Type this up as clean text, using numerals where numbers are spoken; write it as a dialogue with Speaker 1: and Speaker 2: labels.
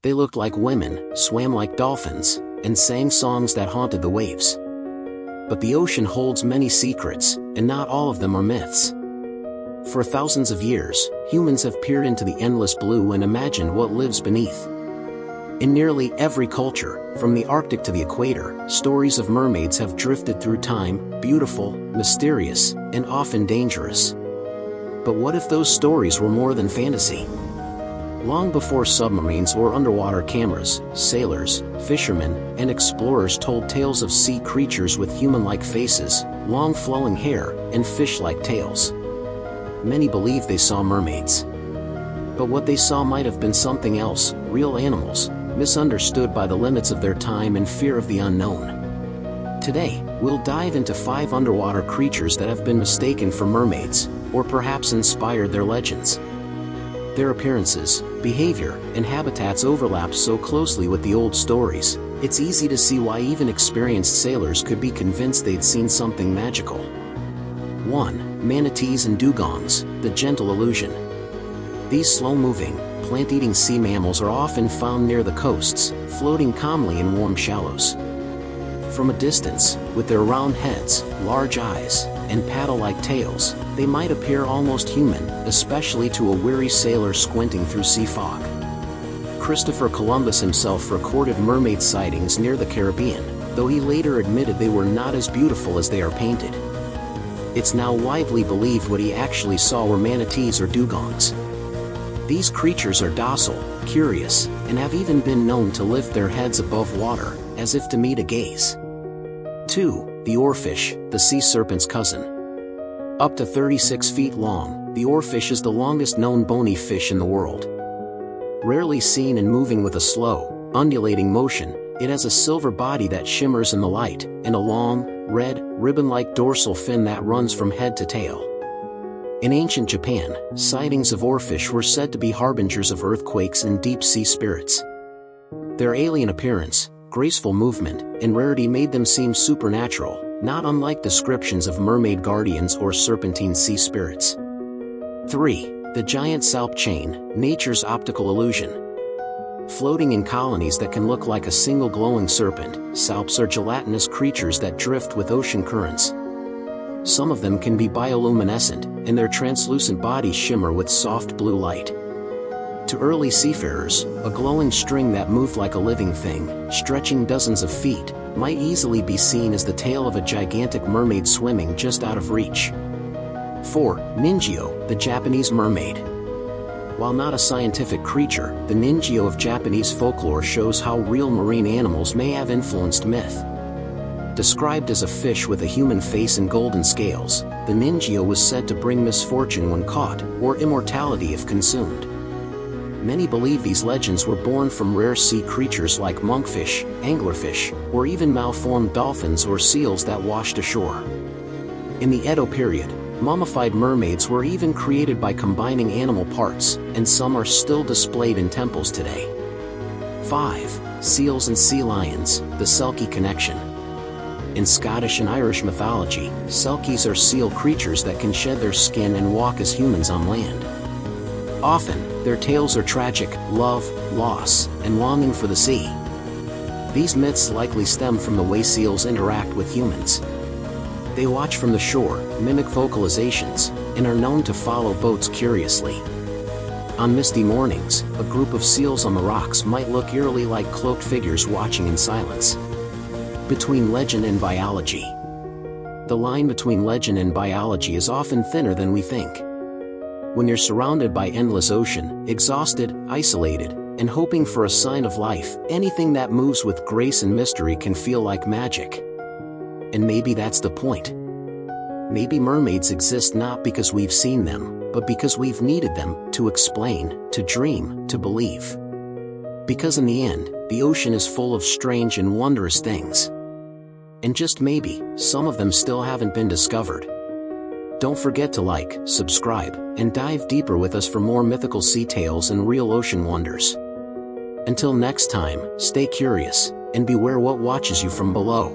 Speaker 1: They looked like women, swam like dolphins, and sang songs that haunted the waves. But the ocean holds many secrets, and not all of them are myths. For thousands of years, humans have peered into the endless blue and imagined what lives beneath. In nearly every culture, from the Arctic to the equator, stories of mermaids have drifted through time, beautiful, mysterious, and often dangerous. But what if those stories were more than fantasy? Long before submarines or underwater cameras, sailors, fishermen, and explorers told tales of sea creatures with human-like faces, long flowing hair, and fish-like tails. Many believe they saw mermaids. But what they saw might have been something else, real animals, misunderstood by the limits of their time and fear of the unknown. Today, we'll dive into 5 underwater creatures that have been mistaken for mermaids, or perhaps inspired their legends. Their appearances, behavior, and habitats overlap so closely with the old stories, it's easy to see why even experienced sailors could be convinced they'd seen something magical. 1. Manatees and dugongs, the gentle illusion. These slow-moving, plant-eating sea mammals are often found near the coasts, floating calmly in warm shallows. From a distance, with their round heads, large eyes, and paddle-like tails, they might appear almost human, especially to a weary sailor squinting through sea fog. Christopher Columbus himself recorded mermaid sightings near the Caribbean, though he later admitted they were not as beautiful as they are painted. It's now widely believed what he actually saw were manatees or dugongs. These creatures are docile, curious, and have even been known to lift their heads above water, as if to meet a gaze. 2. The oarfish, the sea serpent's cousin. Up to 36 feet long, the oarfish is the longest known bony fish in the world. Rarely seen and moving with a slow, undulating motion, it has a silver body that shimmers in the light, and a long, red, ribbon-like dorsal fin that runs from head to tail. In ancient Japan, sightings of oarfish were said to be harbingers of earthquakes and deep-sea spirits. Their alien appearance, graceful movement, and rarity made them seem supernatural, not unlike descriptions of mermaid guardians or serpentine sea spirits. 3. The giant salp chain, nature's optical illusion. Floating in colonies that can look like a single glowing serpent, salps are gelatinous creatures that drift with ocean currents. Some of them can be bioluminescent, and their translucent bodies shimmer with soft blue light. To early seafarers, a glowing string that moved like a living thing, stretching dozens of feet, might easily be seen as the tail of a gigantic mermaid swimming just out of reach. 4. Ningyo, the Japanese mermaid. While not a scientific creature, the Ningyo of Japanese folklore shows how real marine animals may have influenced myth. Described as a fish with a human face and golden scales, the Ningyo was said to bring misfortune when caught, or immortality if consumed. Many believe these legends were born from rare sea creatures like monkfish, anglerfish, or even malformed dolphins or seals that washed ashore. In the Edo period, mummified mermaids were even created by combining animal parts, and some are still displayed in temples today. 5. Seals and sea lions, the Selkie connection. In Scottish and Irish mythology, Selkies are seal creatures that can shed their skin and walk as humans on land. Often, their tales are tragic, love, loss, and longing for the sea. These myths likely stem from the way seals interact with humans. They watch from the shore, mimic vocalizations, and are known to follow boats curiously. On misty mornings, a group of seals on the rocks might look eerily like cloaked figures watching in silence. Between legend and biology. The line between legend and biology is often thinner than we think. When you're surrounded by endless ocean, exhausted, isolated, and hoping for a sign of life, anything that moves with grace and mystery can feel like magic. And maybe that's the point. Maybe mermaids exist not because we've seen them, but because we've needed them to explain, to dream, to believe. Because in the end, the ocean is full of strange and wondrous things. And just maybe, some of them still haven't been discovered. Don't forget to like, subscribe, and dive deeper with us for more mythical sea tales and real ocean wonders. Until next time, stay curious, and beware what watches you from below.